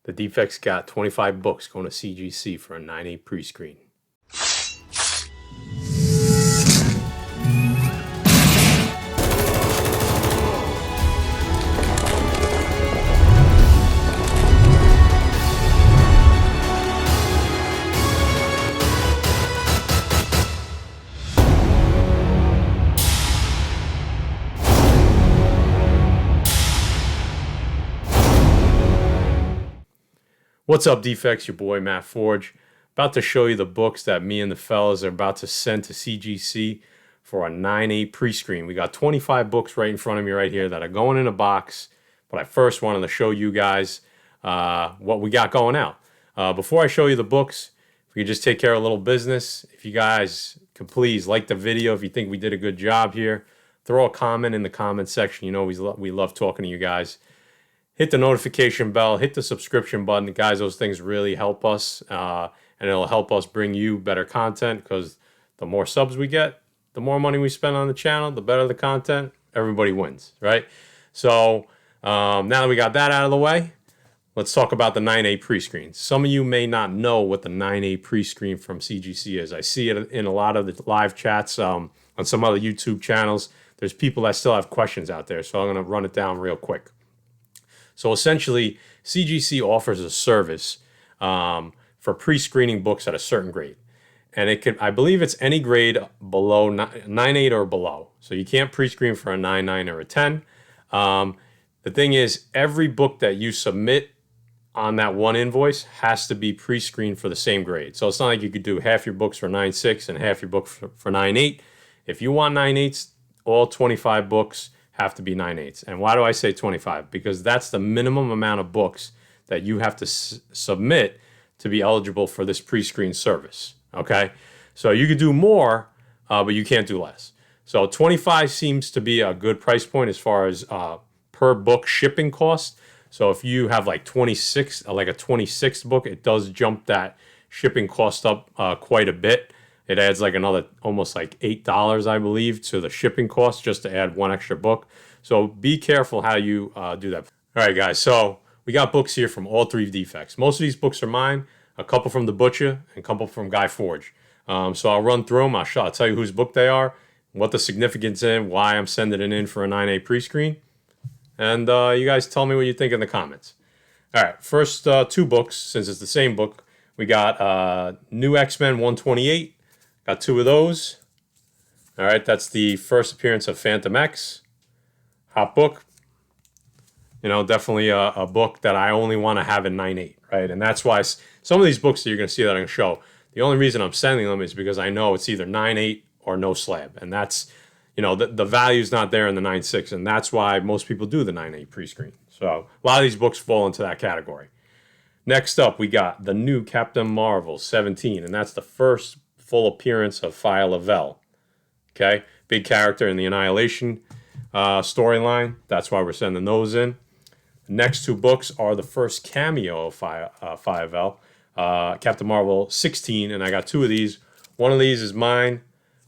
The Defects got 25 books going to CGC for a 9.8 pre-screen. What's up, Defects? Your boy Matt Forge. About to show you the books that me and the fellas are about to send to CGC for a 9.8 pre-screen. We got 25 books right in front of me right here that are going in a box, but I first wanted to show you guys what we got going out. Before I show you the books, if we could just take care of a little business, if you guys could please like the video if you think we did a good job here, throw a comment in the comment section. You know we love talking to you guys. Hit the notification bell, hit the subscription button. Guys, those things really help us, and it'll help us bring you better content, because the more subs we get, the more money we spend on the channel, the better the content. Everybody wins, right? So now that we got that out of the way, let's talk about the 9.8 pre-screen. Some of you may not know what the 9.8 pre-screen from CGC is. I see it in a lot of the live chats on some other YouTube channels. There's people that still have questions out there, so I'm going to run it down real quick. So essentially, CGC offers a service for pre-screening books at a certain grade. And it could, I believe it's any grade below 9.8 or below. So you can't pre-screen for a 9.9 or a 10. The thing is, every book that you submit on that one invoice has to be pre-screened for the same grade. So it's not like you could do half your books for 9.6 and half your books for 9.8. If you want 9.8s, all 25 books have to be 9.8s. And why do I say 25? Because that's the minimum amount of books that you have to submit to be eligible for this pre-screen service, okay? So you could do more, but you can't do less. So 25 seems to be a good price point as far as per book shipping cost. So if you have like 26, like a 26th book, it does jump that shipping cost up quite a bit. It adds like another almost like $8, I believe, to the shipping cost just to add one extra book. So be careful how you do that. All right, guys. So we got books here from all three Defects. Most of these books are mine, a couple from The Butcher, and a couple from Guy Forge. So I'll run through them. I'll tell you whose book they are, what the significance is, why I'm sending it in for a 9.8 pre-screen. And you guys tell me what you think in the comments. All right, first two books, since it's the same book, we got New X-Men 128. Got two of those. All right, that's the first appearance of Phantom X. Hot book. You know, definitely a book that I only want to have in 9.8, right? And that's why some of these books that you're going to see that I'm going to show, the only reason I'm sending them is because I know it's either 9.8 or no slab. And that's, you know, the value's not there in the 9.6, and that's why most people do the 9.8 pre-screen. So a lot of these books fall into that category. Next up, we got the new Captain Marvel 17, and that's the first full appearance of Fia Lavelle. Okay, big character in the Annihilation storyline. That's why we're sending those in. The next two books are the first cameo of Fia Lavelle, Captain Marvel 16, and I got two of these. One of these is mine.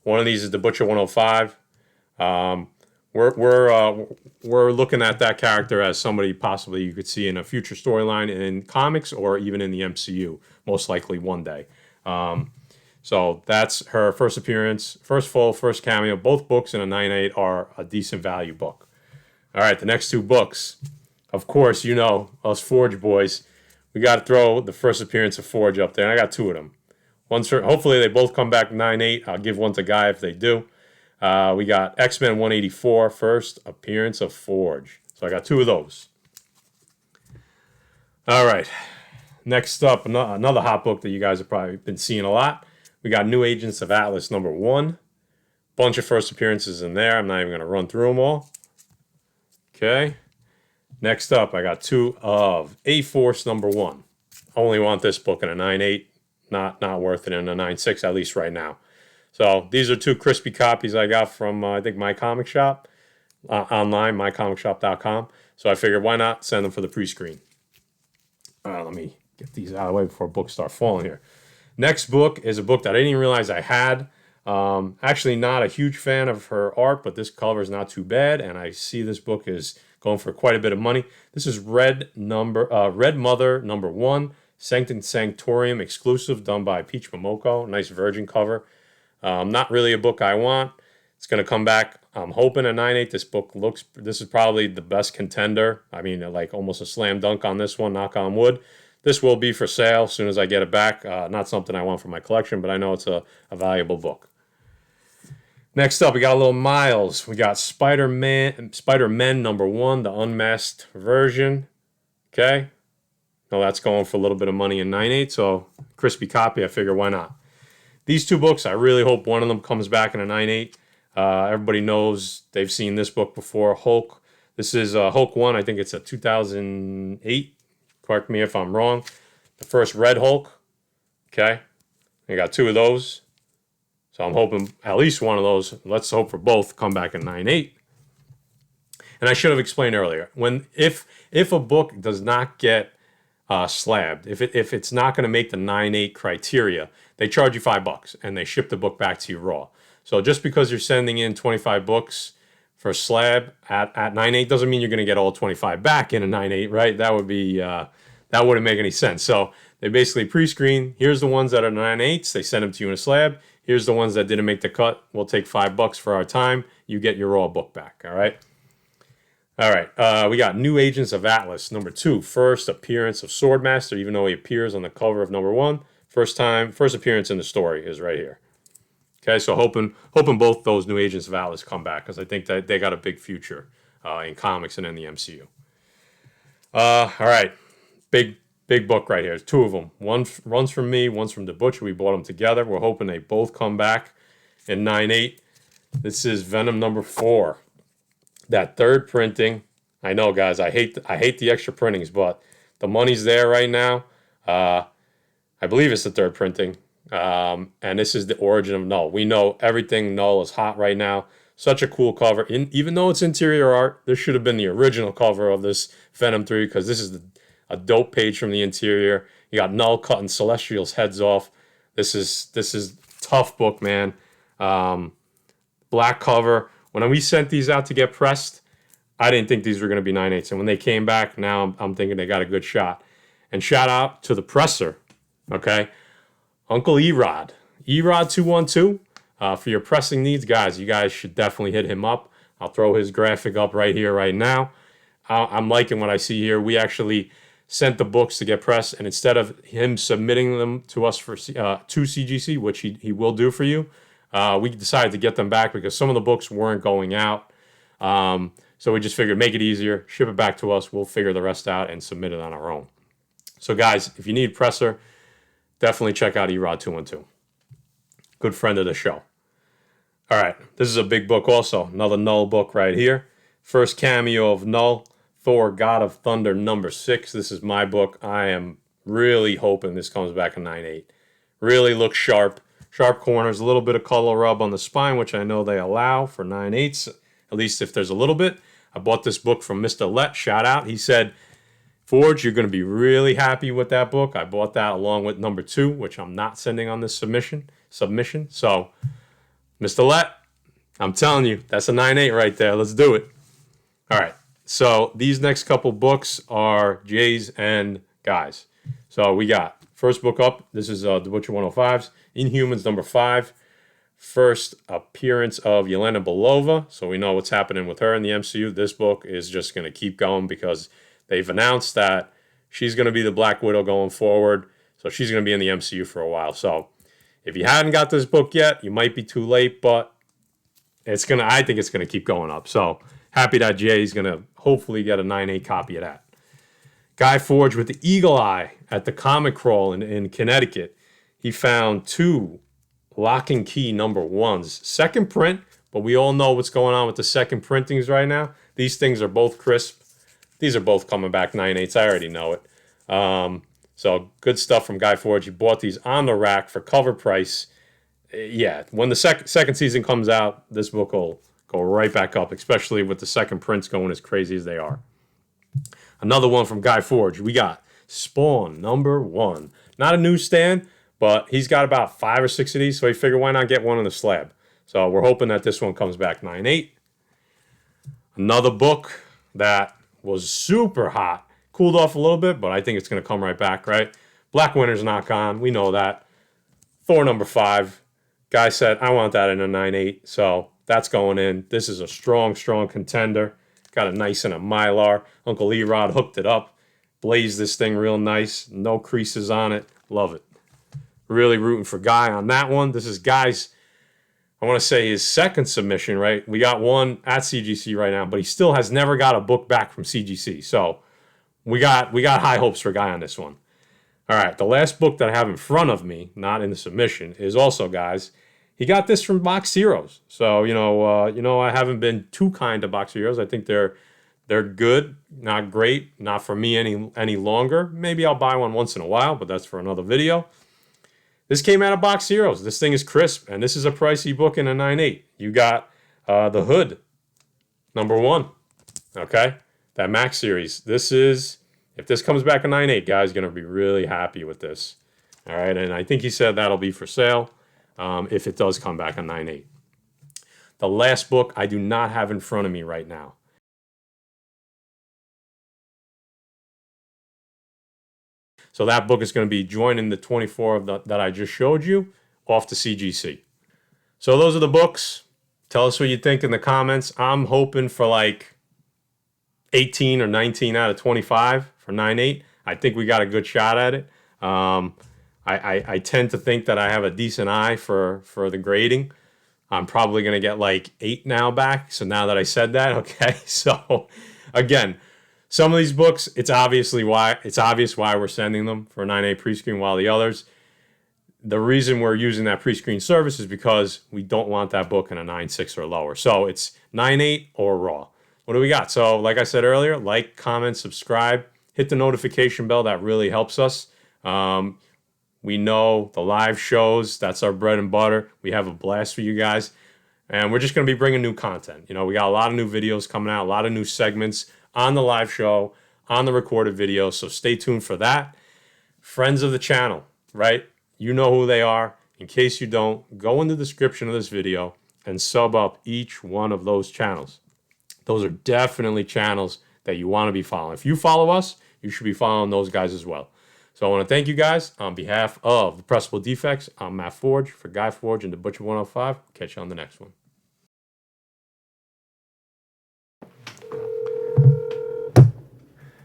One of these is the Butcher 105. We're looking at that character as somebody possibly you could see in a future storyline in comics or even in the MCU, most likely one day. So that's her first appearance, first cameo. Both books in a 9.8 are a decent value book. All right, the next two books. Of course, you know, us Forge boys, we got to throw the first appearance of Forge up there, and I got two of them. Hopefully they both come back 9.8. I'll give one to Guy if they do. We got X-Men 184, first appearance of Forge. So I got two of those. All right, next up, another hot book that you guys have probably been seeing a lot. We got New Agents of Atlas #1. Bunch of first appearances in there. I'm not even going to run through them all. Okay. Next up, I got two of A-Force #1. Only want this book in a 9.8. Not worth it in a 9.6, at least right now. So these are two crispy copies I got from, I think, My Comic Shop. Online, mycomicshop.com. So I figured, why not send them for the pre-screen? Let me get these out of the way before books start falling here. Next book is a book that I didn't even realize I had. Actually not a huge fan of her art, but this cover is not too bad. And I see this book is going for quite a bit of money. This is Red Mother number 1, Sanctum Sanctorium exclusive, done by Peach Momoko. Nice virgin cover. Not really a book I want. It's going to come back, I'm hoping, at 9.8. This is probably the best contender. I mean, like almost a slam dunk on this one, knock on wood. This will be for sale as soon as I get it back. Not something I want for my collection, but I know it's a valuable book. Next up, we got a little Miles. We got Spider-Man number 1, the unmasked version. Okay. Now that's going for a little bit of money in 9.8, so crispy copy, I figure why not. These two books, I really hope one of them comes back in a 9.8. Everybody knows, they've seen this book before, Hulk. This is Hulk 1, I think it's a 2008. Correct me if I'm wrong. The first Red Hulk. Okay. I got 2 of those. So I'm hoping at least one of those, let's hope for both, come back in 9.8. And I should have explained earlier, if a book does not get slabbed, if it's not going to make the 9.8 criteria, they charge you $5 and they ship the book back to you raw. So just because you're sending in 25 books for a slab at 9.8 doesn't mean you're going to get all 25 back in a 9.8, right? That wouldn't make any sense. So they basically pre-screen. Here's the ones that are 9.8s. They send them to you in a slab. Here's the ones that didn't make the cut. We'll take $5 for our time. You get your raw book back. All right. All right. We got New Agents of Atlas number 2. First appearance of Swordmaster, even though he appears on the cover of number 1. First appearance in the story is right here. Okay, so hoping both those New Agents of Atlas come back, because I think that they got a big future in comics and in the MCU. All right, big book right here. 2 of them. One runs from me, one's from the Butcher. We bought them together. We're hoping they both come back in 9.8. This is Venom number 4. That third printing. I know, guys. I hate the extra printings, but the money's there right now. I believe it's the third printing. And this is the origin of Null. We know everything Null is hot right now. Such a cool cover. Even though it's interior art, this should have been the original cover of this Venom 3, because this is a dope page from the interior. You got Null cutting Celestial's heads off. This is tough book, man. Black cover. When we sent these out to get pressed, I didn't think these were going to be 9.8s. And when they came back, now I'm thinking they got a good shot. And shout out to the presser, okay? Uncle Erod 212, for your pressing needs, guys. You guys should definitely hit him up. I'll throw his graphic up right here, right now. I'm liking what I see here. We actually sent the books to get pressed, and instead of him submitting them to us for to CGC, which he will do for you, we decided to get them back because some of the books weren't going out. So we just figured make it easier, ship it back to us. We'll figure the rest out and submit it on our own. So guys, if you need presser, definitely check out Erod 212. Good friend of the show. All right, this is a big book also. Another Null book right here. First cameo of Null, Thor, God of Thunder, number 6. This is my book. I am really hoping this comes back in 9.8. Really looks sharp. Sharp corners, a little bit of color rub on the spine, which I know they allow for 9.8s, at least if there's a little bit. I bought this book from Mr. Let, shout out. He said, Forge, you're going to be really happy with that book. I bought that along with number 2, which I'm not sending on this submission. So, Mr. Let, I'm telling you, that's a 9.8 right there. Let's do it. All right. So these next couple books are Jay's and Guy's. So we got first book up. This is The Butcher 105's Inhumans number 5. First appearance of Yelena Belova. So we know what's happening with her in the MCU. This book is just going to keep going because they've announced that she's going to be the Black Widow going forward. So she's going to be in the MCU for a while. So if you hadn't got this book yet, you might be too late, but I think it's going to keep going up. So happy that Jay's going to hopefully get a 9.8 copy of that. Guy Forge with the eagle eye at the Comic Crawl in Connecticut. He found 2 Lock and Key number 1s. Second print, but we all know what's going on with the second printings right now. These things are both crisp. These are both coming back 9.8s. I already know it. So good stuff from Guy Forge. He bought these on the rack for cover price. Yeah, when the second season comes out, this book will go right back up, especially with the second prints going as crazy as they are. Another one from Guy Forge. We got Spawn number 1. Not a newsstand, but he's got about 5 or 6 of these, so he figured why not get one on the slab. So we're hoping that this one comes back 9.8. Another book that was super hot. Cooled off a little bit, but I think it's going to come right back, right? Black Winter's not gone. We know that. Thor number 5. Guy said, I want that in a 9.8, so that's going in. This is a strong, strong contender. Got it nice in a Mylar. Uncle Erod hooked it up. Blazed this thing real nice. No creases on it. Love it. Really rooting for Guy on that one. This is Guy's, I want to say, his second submission, right? We got one at CGC right now, but he still has never got a book back from CGC. So we got high hopes for Guy on this one. All right, the last book that I have in front of me, not in the submission, is also Guy's. He got this from Box Heroes. So, I haven't been too kind to Box Heroes. I think they're good, not great, not for me any longer. Maybe I'll buy one once in a while, but that's for another video. This came out of Box Heroes. This thing is crisp, and this is a pricey book in a 9.8. You got The Hood, number 1. Okay? That Max series. This is, if this comes back a 9.8, Guy's going to be really happy with this. All right? And I think he said that'll be for sale if it does come back a 9.8. The last book I do not have in front of me right now. So that book is going to be joining the 24 that I just showed you off to CGC. So those are the books. Tell us what you think in the comments. I'm hoping for like 18 or 19 out of 25 for 9.8. I think we got a good shot at it. I tend to think that I have a decent eye for the grading. I'm probably going to get like 8 now back. So now that I said that, okay. So again, some of these books, it's obvious why we're sending them for a 9.8 pre-screen, while the others, the reason we're using that pre-screen service is because we don't want that book in a 9.6 or lower. So it's 9.8 or raw. What do we got? So like I said earlier, like, comment, subscribe, hit the notification bell. That really helps us. We know the live shows, that's our bread and butter. We have a blast for you guys. And we're just going to be bringing new content. We got a lot of new videos coming out, a lot of new segments on the live show, on the recorded video. So stay tuned for that. Friends of the channel, right? You know who they are. In case you don't, go in the description of this video and sub up each one of those channels. Those are definitely channels that you want to be following. If you follow us, you should be following those guys as well. So I want to thank you guys on behalf of the Pressable Defects. I'm Matt Forge for Guy Forge and the Butcher 105. Catch you on the next one.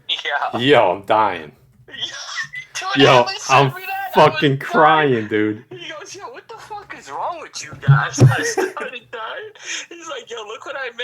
Yeah. Yo, I'm dying. Dude, Yo, I'm fucking crying, dude. He goes, yo, what the fuck is wrong with you guys? I started dying. He's like, yo, look what I made.